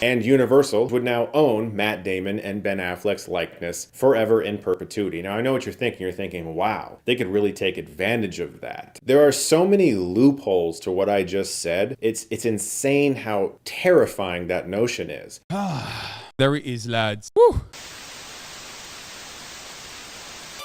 And Universal would now own Matt Damon and Ben Affleck's likeness forever in perpetuity. Now, I know what you're thinking. You're thinking, wow, they could really take advantage of that. There are so many loopholes to what I just said. It's insane how terrifying that notion is. There it is, lads. Woo!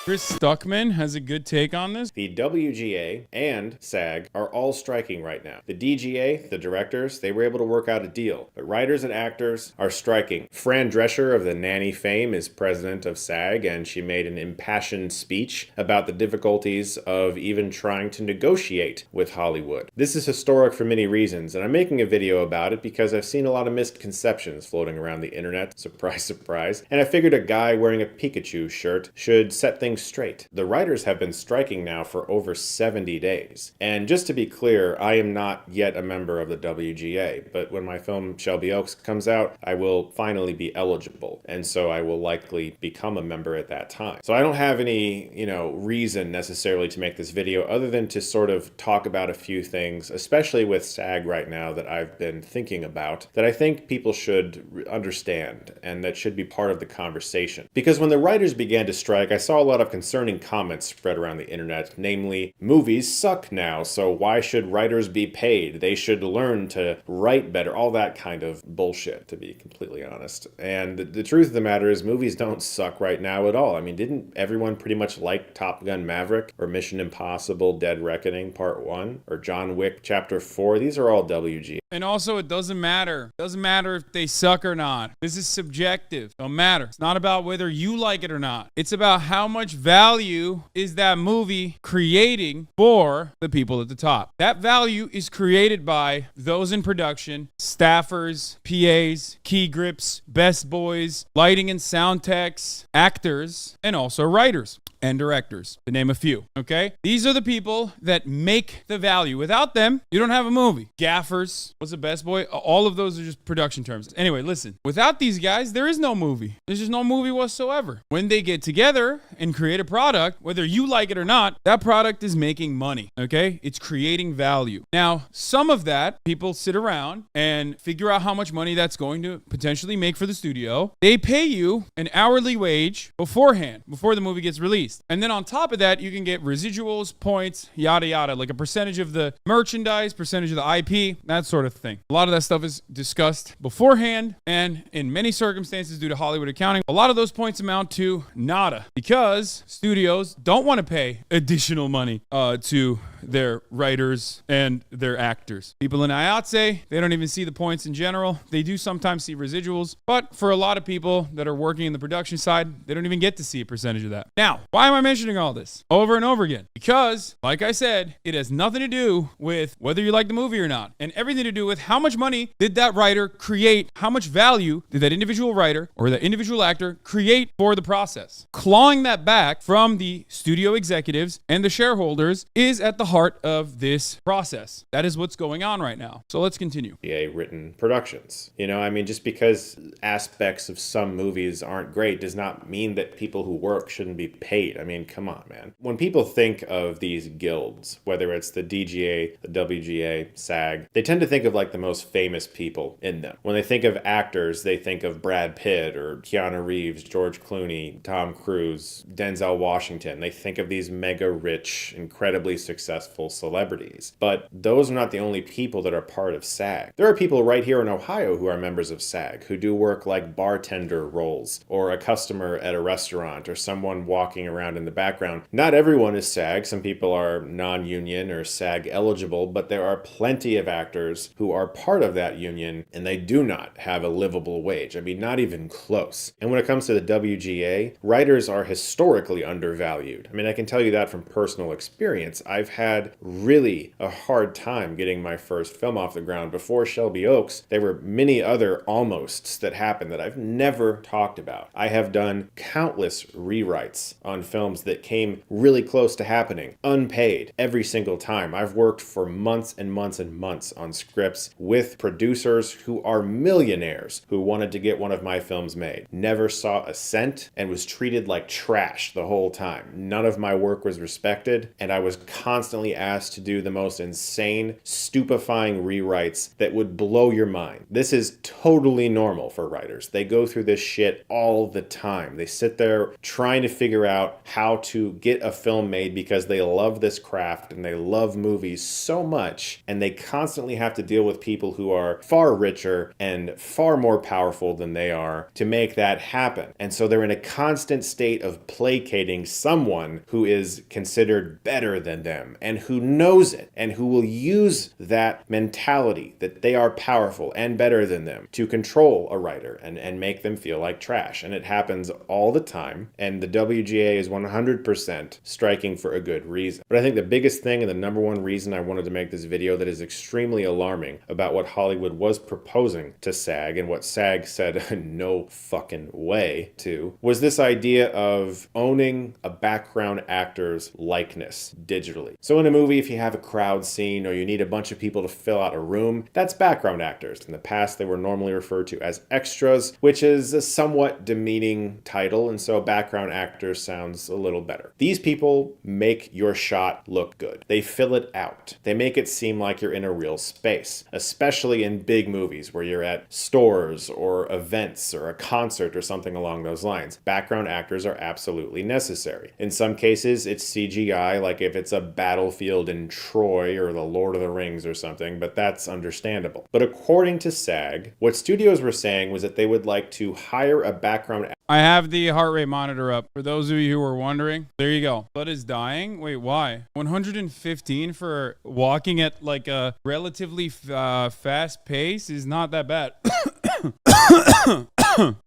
Chris Stuckman has a good take on this. The WGA and SAG are all striking right now. The DGA, the directors, they were able to work out a deal, but writers and actors are striking. Fran Drescher of the Nanny fame is president of SAG, and she made an impassioned speech about the difficulties of even trying to negotiate with Hollywood. This is historic for many reasons, and I'm making a video about it because I've seen a lot of misconceptions floating around the internet. Surprise, surprise. And I figured a guy wearing a Pikachu shirt should set things straight. The writers have been striking now for over 70 days. And just to be clear, I am not yet a member of the WGA, but when my film Shelby Oaks comes out, I will finally be eligible. And so I will likely become a member at that time. So I don't have any, reason necessarily to make this video other than to sort of talk about a few things, especially with SAG right now, that I've been thinking about that I think people should understand and that should be part of the conversation. Because when the writers began to strike, I saw a lot of concerning comments spread around the internet, namely, movies suck now, so why should writers be paid? They should learn to write better, all that kind of bullshit, to be completely honest. And the truth of the matter is, movies don't suck right now at all. I mean, didn't everyone pretty much like Top Gun Maverick, or Mission Impossible Dead Reckoning Part 1, or John Wick Chapter 4? These are all WG. And also, it doesn't matter. It doesn't matter if they suck or not. This is subjective. Don't matter. It's not about whether you like it or not. It's about how much value is that movie creating for the people at the top. That value is created by those in production, staffers, PAs, key grips, best boys, lighting and sound techs, actors, and also writers and directors, to name a few, okay? These are the people that make the value. Without them, you don't have a movie. Gaffers, what's the best boy? All of those are just production terms. Anyway, listen, without these guys, there is no movie. There's just no movie whatsoever. When they get together and create a product, whether you like it or not, that product is making money, okay? It's creating value. Now, some of that, people sit around and figure out how much money that's going to potentially make for the studio. They pay you an hourly wage beforehand, before the movie gets released. And then on top of that, you can get residuals, points, yada, yada, like a percentage of the merchandise, percentage of the IP, that sort of thing. A lot of that stuff is discussed beforehand. And in many circumstances, due to Hollywood accounting, a lot of those points amount to nada because studios don't want to pay additional money to their writers and their actors. People in IATSE, they don't even see the points in general. They do sometimes see residuals, but for a lot of people that are working in the production side, they don't even get to see a percentage of that. Now, why am I mentioning all this over and over again? Because, like I said, it has nothing to do with whether you like the movie or not, and everything to do with how much money did that writer create, how much value did that individual writer or that individual actor create for the process. Clawing that back from the studio executives and the shareholders is at the heart of this process. That is what's going on right now. So let's continue. Written productions. Just because aspects of some movies aren't great does not mean that people who work shouldn't be paid. Come on, man. When people think of these guilds, whether it's the DGA, the WGA, SAG, they tend to think of like the most famous people in them. When they think of actors, they think of Brad Pitt or Keanu Reeves, George Clooney, Tom Cruise, Denzel Washington. They think of these mega rich, incredibly successful celebrities. But those are not the only people that are part of SAG. There are people right here in Ohio who are members of SAG, who do work like bartender roles, or a customer at a restaurant, or someone walking around in the background. Not everyone is SAG. Some people are non-union or SAG eligible, but there are plenty of actors who are part of that union, and they do not have a livable wage. Not even close. And when it comes to the WGA, writers are historically undervalued. I can tell you that from personal experience. I've had really a hard time getting my first film off the ground. Before Shelby Oaks, there were many other almosts that happened that I've never talked about. I have done countless rewrites on films that came really close to happening, unpaid, every single time. I've worked for months and months and months on scripts with producers who are millionaires who wanted to get one of my films made. Never saw a cent and was treated like trash the whole time. None of my work was respected, and I was constantly asked to do the most insane, stupefying rewrites that would blow your mind. This is totally normal for writers. They go through this shit all the time. They sit there trying to figure out how to get a film made because they love this craft and they love movies so much, and they constantly have to deal with people who are far richer and far more powerful than they are to make that happen. And so they're in a constant state of placating someone who is considered better than them and who knows it and who will use that mentality that they are powerful and better than them to control a writer and make them feel like trash. And it happens all the time, and the WGA is 100% striking for a good reason. But I think the biggest thing and the number one reason I wanted to make this video that is extremely alarming about what Hollywood was proposing to SAG and what SAG said no fucking way to was this idea of owning a background actor's likeness digitally. So in a movie, if you have a crowd scene or you need a bunch of people to fill out a room, that's background actors. In the past, they were normally referred to as extras, which is a somewhat demeaning title, and so background actors sounds a little better. These people make your shot look good. They fill it out. They make it seem like you're in a real space, especially in big movies where you're at stores or events or a concert or something along those lines. Background actors are absolutely necessary. In some cases, it's CGI, like if it's a battlefield in Troy or the Lord of the Rings or something, but that's understandable. But according to SAG, what studios were saying was that they would like to hire a background actor. I have the heart rate monitor up. For those of you who were wondering, there you go. Blood is dying. Wait, why? 115 for walking at like a relatively fast pace is not that bad.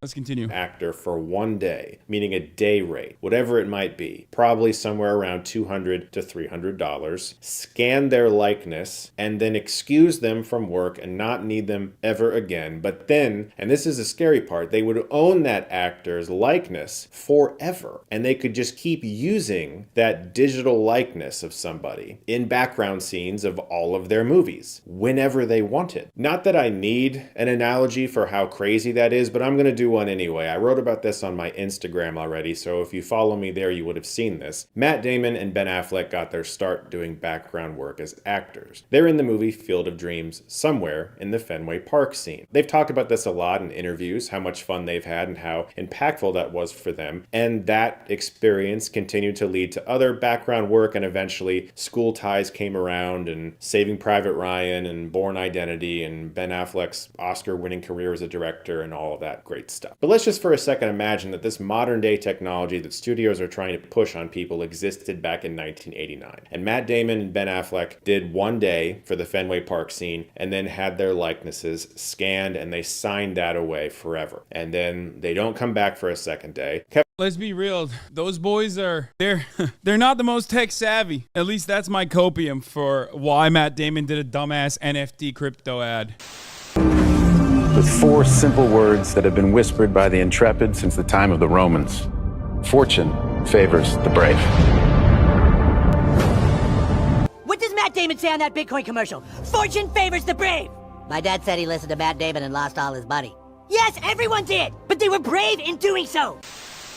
Let's continue. Actor for one day, meaning a day rate, whatever it might be, probably somewhere around $200 to $300, scan their likeness, and then excuse them from work and not need them ever again. But then, and this is the scary part, they would own that actor's likeness forever, and they could just keep using that digital likeness of somebody in background scenes of all of their movies, whenever they wanted. Not that I need an analogy for how crazy that is, but I'm going to do one anyway. I wrote about this on my Instagram already, so if you follow me there, you would have seen this. Matt Damon and Ben Affleck got their start doing background work as actors. They're in the movie Field of Dreams somewhere in the Fenway Park scene. They've talked about this a lot in interviews, how much fun they've had and how impactful that was for them, and that experience continued to lead to other background work, and eventually School Ties came around, and Saving Private Ryan, and Born Identity, and Ben Affleck's Oscar-winning career as a director, and all of that great stuff. But let's just for a second imagine that this modern day technology that studios are trying to push on people existed back in 1989. And Matt Damon and Ben Affleck did one day for the Fenway Park scene and then had their likenesses scanned and they signed that away forever. And then they don't come back for a second day. Let's be real. Those boys they're not the most tech savvy. At least that's my copium for why Matt Damon did a dumbass NFT crypto ad. With four simple words that have been whispered by the intrepid since the time of the Romans. Fortune favors the brave. What does Matt Damon say on that Bitcoin commercial? Fortune favors the brave! My dad said he listened to Matt Damon and lost all his money. Yes, everyone did! But they were brave in doing so!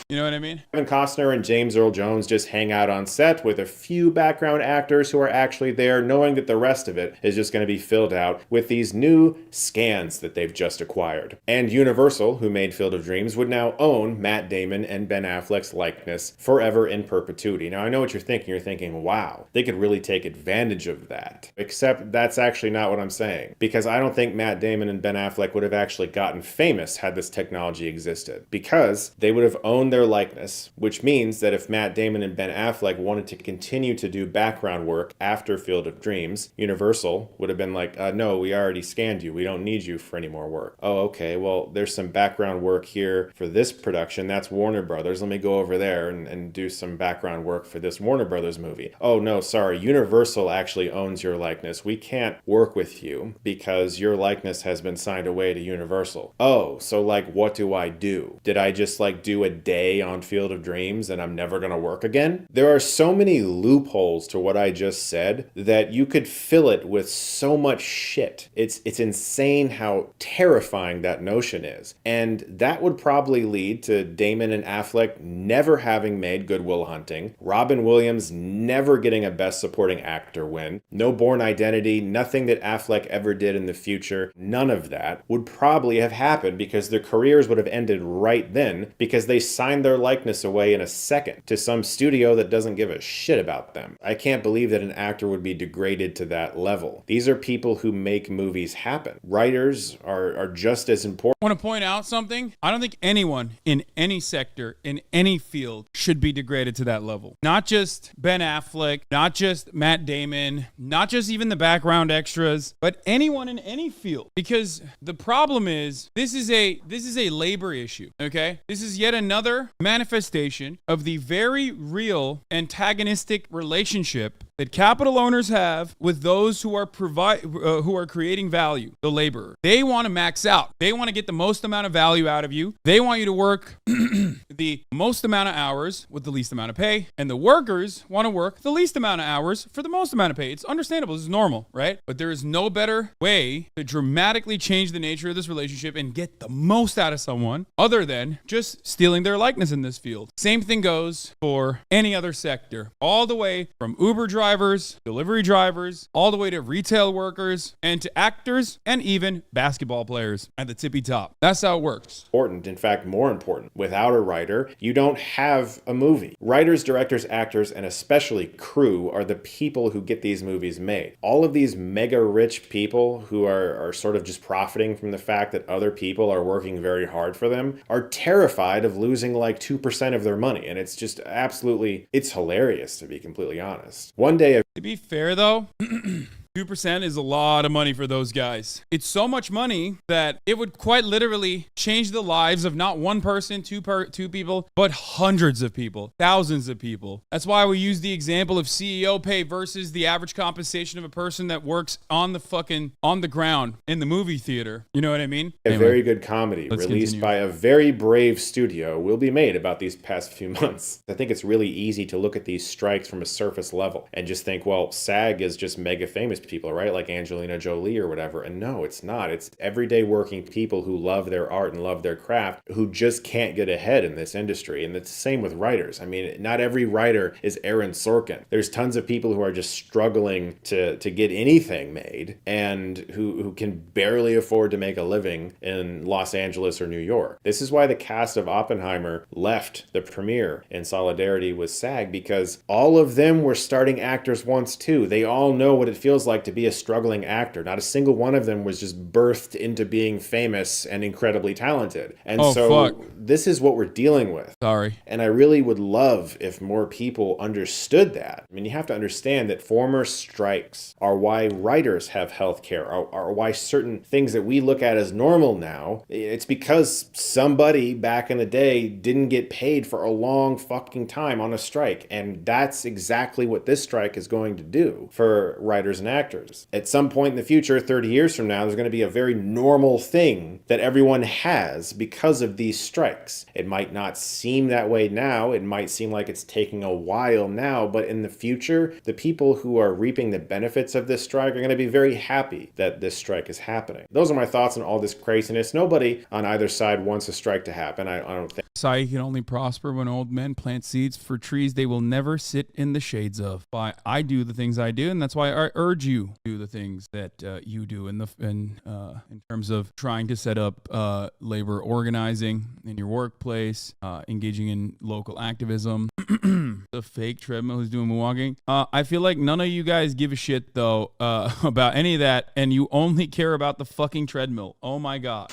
You know what I mean? Kevin Costner and James Earl Jones just hang out on set with a few background actors who are actually there, knowing that the rest of it is just going to be filled out with these new scans that they've just acquired. And Universal, who made Field of Dreams, would now own Matt Damon and Ben Affleck's likeness forever in perpetuity. Now, I know what you're thinking. You're thinking, wow, they could really take advantage of that. Except that's actually not what I'm saying. Because I don't think Matt Damon and Ben Affleck would have actually gotten famous had this technology existed. Because they would have owned their likeness, which means that if Matt Damon and Ben Affleck wanted to continue to do background work after Field of Dreams, Universal would have been like, no, we already scanned you. We don't need you for any more work. Oh, okay, well, there's some background work here for this production. That's Warner Brothers. Let me go over there and do some background work for this Warner Brothers movie. Oh, no, sorry. Universal actually owns your likeness. We can't work with you because your likeness has been signed away to Universal. Oh, so like, what do I do? Did I just like do a day A on Field of Dreams and I'm never going to work again. There are so many loopholes to what I just said that you could fill it with so much shit. It's insane how terrifying that notion is. And that would probably lead to Damon and Affleck never having made Good Will Hunting, Robin Williams never getting a Best Supporting Actor win, no Born Identity, nothing that Affleck ever did in the future, none of that would probably have happened because their careers would have ended right then because they signed their likeness away in a second to some studio that doesn't give a shit about them. I can't believe that an actor would be degraded to that level. These are people who make movies happen. Writers are just as important. I want to point out something. I don't think anyone in any sector, in any field, should be degraded to that level. Not just Ben Affleck, not just Matt Damon, not just even the background extras, but anyone in any field. Because the problem is, this is a labor issue, okay? This is yet another manifestation of the very real antagonistic relationship that capital owners have with those who are creating value, the laborer. They want to max out. They want to get the most amount of value out of you. They want you to work the most amount of hours with the least amount of pay. And the workers want to work the least amount of hours for the most amount of pay. It's understandable. This is normal, right? But there is no better way to dramatically change the nature of this relationship and get the most out of someone other than just stealing their likeness in this field. Same thing goes for any other sector, all the way from Uber drivers, delivery drivers, all the way to retail workers, and to actors, and even basketball players at the tippy top. That's how it works. Important, in fact, more important. Without a writer, you don't have a movie. Writers, directors, actors, and especially crew are the people who get these movies made. All of these mega rich people who are sort of just profiting from the fact that other people are working very hard for them are terrified of losing like 2% of their money. And it's just absolutely, it's hilarious, to be completely honest. One day, to be fair though, 2% is a lot of money for those guys. It's so much money that it would quite literally change the lives of not one person, two people, but hundreds of people, thousands of people. That's why we use the example of CEO pay versus the average compensation of a person that works on the ground in the movie theater. You know what I mean? A very good comedy released by a very brave studio will be made about these past few months. I think it's really easy to look at these strikes from a surface level and just think, well, SAG is just mega famous people, right? Like Angelina Jolie or whatever. And no, it's not. It's everyday working people who love their art and love their craft who just can't get ahead in this industry. And it's the same with writers. I mean, not every writer is Aaron Sorkin. There's tons of people who are just struggling to get anything made and who can barely afford to make a living in Los Angeles or New York. This is why the cast of Oppenheimer left the premiere in solidarity with SAG, because all of them were starting actors once too. They all know what it feels like to be a struggling actor. Not a single one of them was just birthed into being famous and incredibly talented. And this is what we're dealing with. Sorry. And I really would love if more people understood that. I mean, you have to understand that former strikes are why writers have health care, are why certain things that we look at as normal now, it's because somebody back in the day didn't get paid for a long fucking time on a strike. And that's exactly what this strike is going to do for writers and actors. At some point in the future, 30 years from now, there's going to be a very normal thing that everyone has because of these strikes. It might not seem that way now. It might seem like it's taking a while now, but in the future, the people who are reaping the benefits of this strike are going to be very happy that this strike is happening. Those are my thoughts on all this craziness. Nobody on either side wants a strike to happen. I don't think. Society can only prosper when old men plant seeds for trees they will never sit in the shades of. Why I do the things I do, and that's why I urge you to do the things that you do in terms of trying to set up labor organizing in your workplace, engaging in local activism. The fake treadmill who's doing walking. I feel like none of you guys give a shit though about any of that, and you only care about the fucking treadmill. Oh my god.